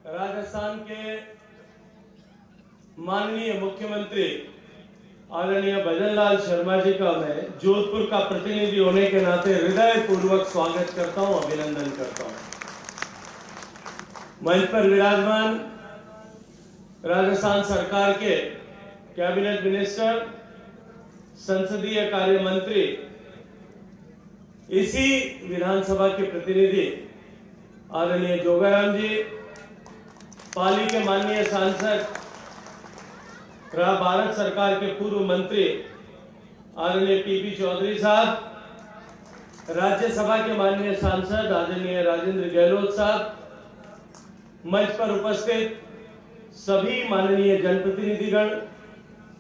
राजस्थान के माननीय मुख्यमंत्री आदरणीय भजनलाल शर्मा जी का मैं जोधपुर का प्रतिनिधि होने के नाते हृदय पूर्वक स्वागत करता हूं, अभिनंदन करता हूं। मंच पर विराजमान राजस्थान सरकार के कैबिनेट मिनिस्टर, संसदीय कार्य मंत्री, इसी विधानसभा के प्रतिनिधि आदरणीय जोगाराम जी, पाली के माननीय सांसद, भारत सरकार के पूर्व मंत्री आदरणीय पीपी चौधरी साहब, राज्यसभा के माननीय सांसद आदरणीय राजेंद्र गहलोत साहब, मंच पर उपस्थित सभी माननीय जनप्रतिनिधिगण,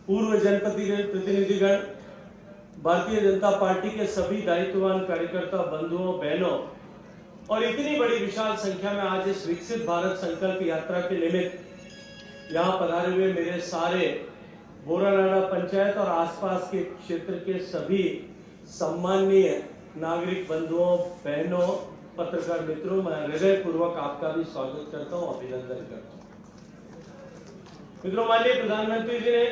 पूर्व जनप्रतिनिधिगण, भारतीय जनता पार्टी के सभी दायित्ववान कार्यकर्ता बंधुओं बहनों और इतनी बड़ी विशाल संख्या में आज इस विकसित भारत संकल्प यात्रा के निमित्त यहाँ पधारे हुए मेरे सारे बोरानाडा पंचायत और आसपास के क्षेत्र के सभी सम्माननीय नागरिक बंधुओं बहनों, पत्रकार मित्रों, मैं हृदय पूर्वक आपका भी स्वागत करता हूं, अभिनंदन करता हूं। मित्रों, माननीय प्रधानमंत्री जी ने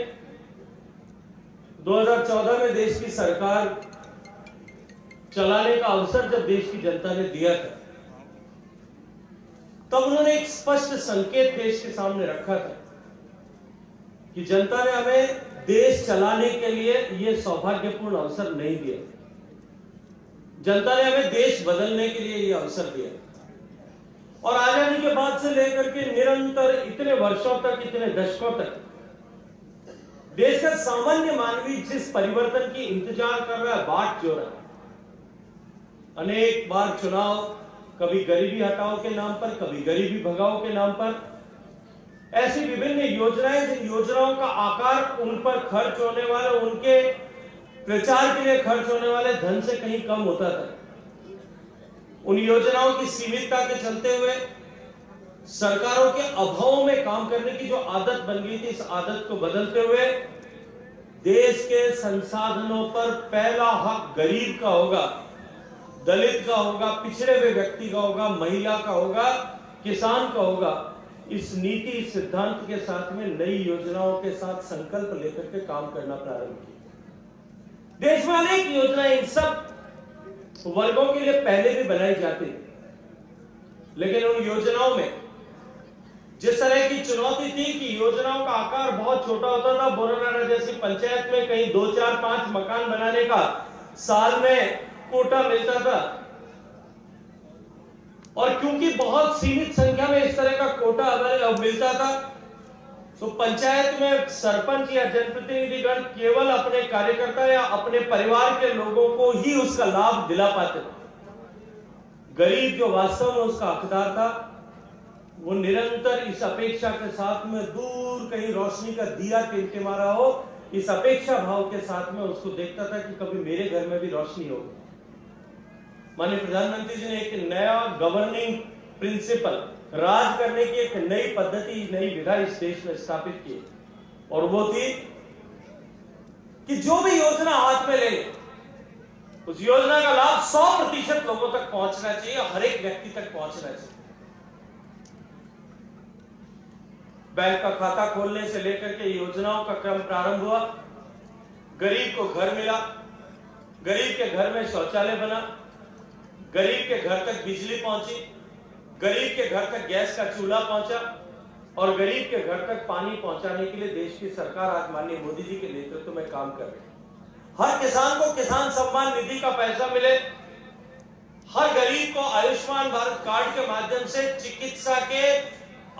2014 में देश की सरकार चलाने का अवसर जब देश की जनता ने दिया था, तब उन्होंने एक स्पष्ट संकेत देश के सामने रखा था कि जनता ने हमें देश चलाने के लिए यह सौभाग्यपूर्ण अवसर नहीं दिया, जनता ने हमें देश बदलने के लिए यह अवसर दिया। और आजादी के बाद से लेकर के निरंतर इतने वर्षों तक, इतने दशकों तक देश का सामान्य मानवी जिस परिवर्तन की इंतजार कर रहा है, बाट जो रहा है, अनेक बार चुनाव, कभी गरीबी हटाओ के नाम पर, कभी गरीबी भगाओ के नाम पर, ऐसी विभिन्न योजनाएं, जिन योजनाओं का आकार उन पर खर्च होने वाले, उनके प्रचार के लिए खर्च होने वाले धन से कहीं कम होता था, उन योजनाओं की सीमितता के चलते हुए सरकारों के अभाव में काम करने की जो आदत बन गई थी, इस आदत को बदलते हुए देश के संसाधनों पर पहला हक गरीब का होगा, दलित का होगा, पिछड़े हुए व्यक्ति का होगा, महिला का होगा, किसान का होगा। इस नीति सिद्धांत के साथ में नई योजनाओं के साथ संकल्प लेकर के काम करना प्रारंभ किया। देश में अनेक योजनाएं इन सब वर्गों के लिए पहले भी बनाई जाती थी, लेकिन उन योजनाओं में जिस तरह की चुनौती थी कि योजनाओं का आकार बहुत छोटा होता था। बोरानाडा जैसी पंचायत में कहीं 2, 4, 5 मकान बनाने का साल में कोटा मिलता था, और क्योंकि बहुत सीमित संख्या में इस तरह का कोटा मिलता था, तो पंचायत में सरपंच या जनप्रतिनिधिगण केवल अपने कार्यकर्ता या अपने परिवार के लोगों को ही उसका लाभ दिला पाते थे। गरीब जो वास्तव में उसका हकदार था, वो निरंतर इस अपेक्षा के साथ में दूर कहीं रोशनी का दिया टिमटिमा रहा हो, इस अपेक्षा भाव के साथ में उसको देखता था कि कभी मेरे घर में भी रोशनी होगी। माननीय प्रधानमंत्री जी ने एक नया गवर्निंग प्रिंसिपल, राज करने की एक नई पद्धति, नई विधा इस देश में स्थापित की, और वो थी कि जो भी योजना हाथ में ले, उस योजना का लाभ 100% लोगों तक पहुंचना चाहिए, हर एक व्यक्ति तक पहुंचना चाहिए। बैंक का खाता खोलने से लेकर के योजनाओं का क्रम प्रारंभ हुआ, गरीब को घर मिला, गरीब के घर में शौचालय बना, गरीब के घर तक बिजली पहुंची, गरीब के घर तक गैस का चूल्हा पहुंचा, और गरीब के घर तक पानी पहुंचाने के लिए देश की सरकार आज माननीय मोदी जी के नेतृत्व में काम कर रही है। हर किसान को किसान सम्मान निधि का पैसा मिले, हर गरीब को आयुष्मान भारत कार्ड के माध्यम से चिकित्सा के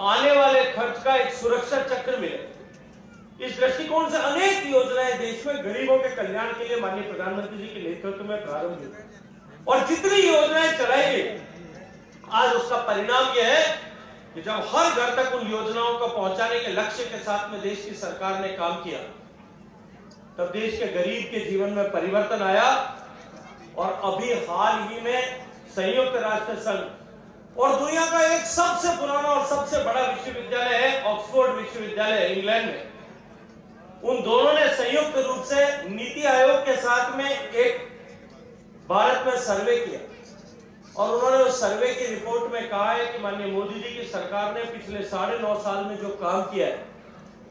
आने वाले खर्च का एक सुरक्षा चक्र मिले। इस दृष्टिकोण से अनेक योजनाएं देश में गरीबों के कल्याण के लिए माननीय प्रधानमंत्री जी के नेतृत्व में प्रारंभ हुई, और जितनी योजनाएं चलाई गई, आज उसका परिणाम यह है कि जब हर घर तक उन योजनाओं को पहुंचाने के लक्ष्य के साथ में देश की सरकार ने काम किया, तब देश के गरीब के जीवन में परिवर्तन आया। और अभी हाल ही में संयुक्त राष्ट्र संघ और दुनिया का एक सबसे पुराना और सबसे बड़ा विश्वविद्यालय है ऑक्सफोर्ड विश्वविद्यालय इंग्लैंड में, उन दोनों ने संयुक्त रूप से नीति आयोग के साथ में एक भारत में सर्वे किया और उन्होंने उस सर्वे की रिपोर्ट में कहा है कि माननीय मोदी जी की सरकार ने पिछले 9.5 साल में जो काम किया है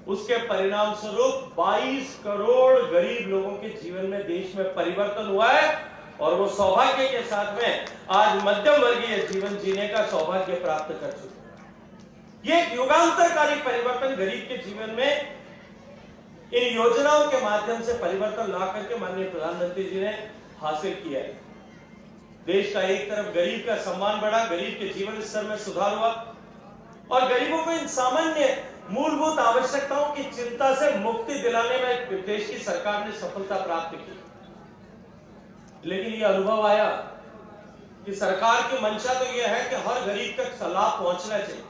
उसके परिणाम स्वरूप 22 करोड़ गरीब लोगों के जीवन में देश में परिवर्तन हुआ है और वो सौभाग्य के साथ में आज मध्यम वर्गीय जीवन जीने का सौभाग्य प्राप्त कर चुके हैं। ये एक युगांतरकारी परिवर्तन गरीब के जीवन में इन योजनाओं के माध्यम से परिवर्तन ला करके माननीय प्रधानमंत्री जी ने हासिल किया है। देश का एक तरफ गरीब का सम्मान बढ़ा, गरीब के जीवन स्तर में सुधार हुआ और गरीबों को इन सामान्य मूलभूत आवश्यकताओं की चिंता से मुक्ति दिलाने में देश की सरकार ने सफलता प्राप्त की। लेकिन यह अनुभव आया कि सरकार की मंशा तो यह है कि हर गरीब तक लाभ पहुंचना चाहिए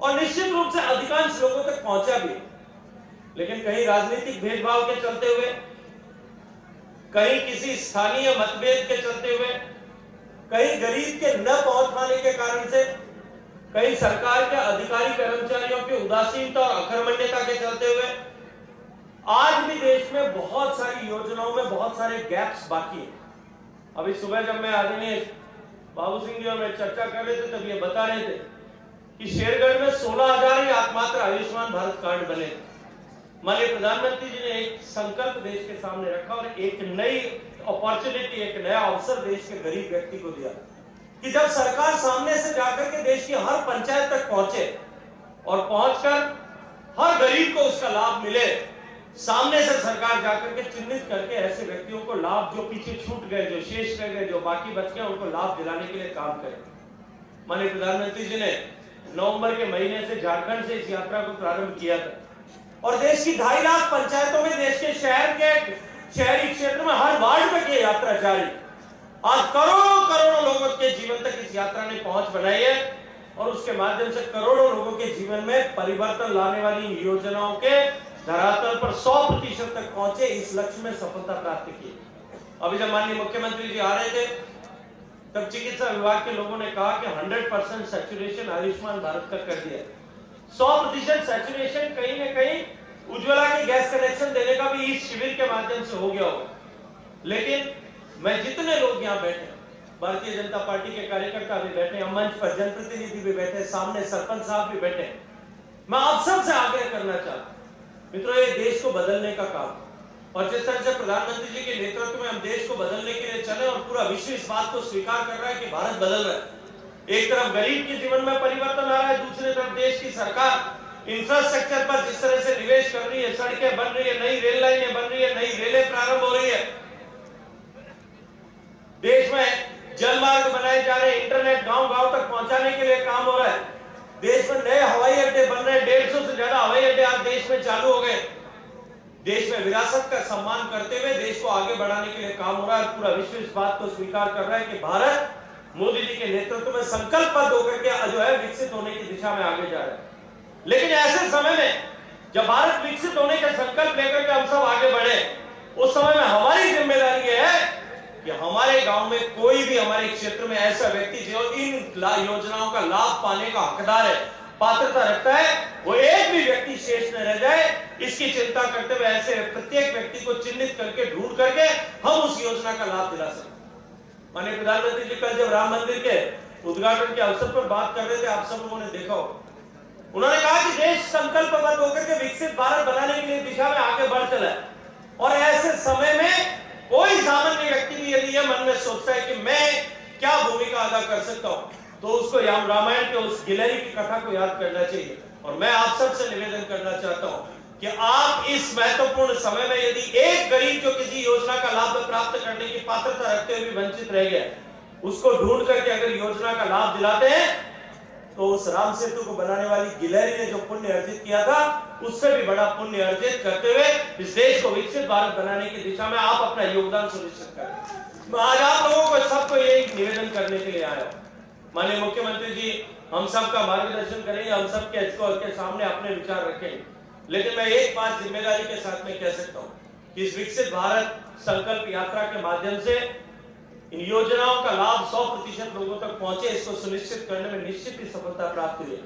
और निश्चित रूप से अधिकांश लोगों तक पहुंचा भी, लेकिन कहीं राजनीतिक भेदभाव के चलते हुए, कहीं किसी स्थानीय मतभेद के चलते हुए, कहीं गरीब के न पहुंच पाने के कारण से, कहीं सरकार के अधिकारी कर्मचारियों की उदासीनता और अकर्मण्यता के चलते हुए आज भी देश में बहुत सारी योजनाओं में बहुत सारे गैप्स बाकी हैं। अभी सुबह जब मैं आदरणीय बाबू सिंह जी और मैं चर्चा कर रहे थे तब ये बता रहे थे कि शेरगढ़ में 16,000 ही एकमात्र आयुष्मान भारत कार्ड बने थे। माननीय प्रधानमंत्री जी ने एक संकल्प देश के सामने रखा और एक नई अपॉर्चुनिटी, एक नया अवसर देश के गरीब व्यक्ति को दिया कि जब सरकार सामने से जाकर के देश की हर पंचायत तक पहुंचे और पहुंचकर हर गरीब को उसका लाभ मिले, सामने से सरकार जाकर के चिन्हित करके ऐसे व्यक्तियों को लाभ जो पीछे छूट गए, जो शेष रह गए, जो बाकी बच गए, उनको लाभ दिलाने के लिए काम करें। माननीय प्रधानमंत्री जी ने नवंबर के महीने से झारखंड से इस यात्रा को प्रारंभ किया था और देश की 2.5 लाख पंचायतों में, देश के शहरी क्षेत्र में हर वार्ड में की यात्रा जारी। आज करोड़ों लोगों के जीवन तक इस यात्रा ने पहुंच बनाई है और उसके माध्यम से करोड़ों लोगों के जीवन में परिवर्तन लाने वाली योजनाओं के धरातल पर 100% तक पहुंचे, इस लक्ष्य में सफलता प्राप्त की। अभी जब माननीय मुख्यमंत्री जी आ रहे थे तब चिकित्सा विभाग के लोगों ने कहा कि 100% सैचुरेशन आयुष्मान भारत का कर दिया। 100% सैचुरेशन कहीं न कहीं उज्ज्वला के गैस कनेक्शन देने का भी इस शिविर के माध्यम से हो गया होगा। लेकिन मैं जितने लोग यहाँ बैठे, भारतीय जनता पार्टी के कार्यकर्ता भी बैठे, मंच पर जनप्रतिनिधि भी बैठे, सामने सरपंच साहब भी बैठे, मैं आप सबसे आग्रह करना चाहता हूं मित्रों, ये देश को बदलने का काम और जिस तरह से प्रधानमंत्री जी के नेतृत्व में हम देश को बदलने के लिए चले और पूरा विश्व इस बात को स्वीकार कर रहा है कि भारत बदल रहा है। एक तरफ गरीब के जीवन में परिवर्तन आ रहा है, दूसरी तरफ देश की सरकार इंफ्रास्ट्रक्चर पर जिस तरह से निवेश कर रही है, सड़कें बन रही है, नई रेल लाइनें बन रही है, नई रेलें प्रारंभ हो रही है, देश में जल मार्ग बनाए जा रहे हैं, इंटरनेट गांव-गांव तक पहुंचाने के लिए काम हो रहा है, देश में नए हवाई अड्डे बन रहे हैं, 150 से ज्यादा हवाई अड्डे आज देश में चालू हो गए। देश में विरासत का सम्मान करते हुए देश को आगे बढ़ाने के लिए काम हो रहा है। पूरा विश्व इस बात को स्वीकार कर रहा है कि भारत मोदी जी के नेतृत्व में संकल्पबद्ध होकर के जो है विकसित होने की दिशा में आगे जा रहा है। लेकिन ऐसे समय में जब भारत विकसित होने का संकल्प लेकर के हम सब आगे बढ़े, उस समय में हमारी जिम्मेदारी यह है कि हमारे गांव में कोई भी हमारे क्षेत्र में ऐसा व्यक्ति जो इन योजनाओं का लाभ पाने का हकदार है, पात्रता रखता है, वो एक भी व्यक्ति शेष न रह जाए, इसकी चिंता करते हुए ऐसे प्रत्येक व्यक्ति को चिन्हित करके ढूंढ करके हम उस योजना का लाभ दिला सकते। माननीय प्रधानमंत्री जी कल जब राम मंदिर के उद्घाटन के अवसर पर बात कर रहे थे, आप सब लोगों ने देखा हो, उन्होंने कहा कि देश संकल्पबद्ध होकर के विकसित भारत बनाने के लिए दिशा में आगे बढ़ चला है और ऐसे समय में कोई सामान्य व्यक्ति भी यदि यह मन में सोचता है कि मैं क्या भूमिका अदा कर सकता हूं, तो उसको रामायण के उस गिलहरी की कथा को याद करना चाहिए। और मैं आप सबसे निवेदन करना चाहता हूं कि आप इस महत्वपूर्ण समय में यदि एक गरीब जो किसी योजना का लाभ प्राप्त करने की पात्रता रखते हुए वंचित रह गया, उसको ढूंढ करके अगर योजना का लाभ दिलाते हैं तो उस राम सेतु को बनाने वाली गिलहरी ने जो पुण्य अर्जित किया था, उससे भी बड़ा पुण्य अर्जित करते हुए इस देश को विकसित भारत बनाने की दिशा में आप अपना योगदान सुनिश्चित करें। मैं आज आप लोगों को सबको यही निवेदन करने के लिए आया हूं। माननीय मुख्यमंत्री जी हम सबका मार्गदर्शन करेंगे, हम सबके सामने अपने विचार रखेंगे, लेकिन मैं एक बात जिम्मेदारी के साथ में कह सकता हूं कि इस विकसित भारत संकल्प यात्रा के माध्यम से इन योजनाओं का लाभ 100% लोगों तक पहुंचे, इसको सुनिश्चित करने में निश्चित ही सफलता प्राप्त हुई है।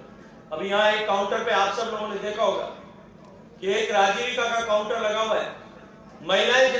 अभी यहाँ एक काउंटर पे आप सब लोगों ने देखा होगा कि एक राजीविका का काउंटर लगा हुआ है, महिलाएं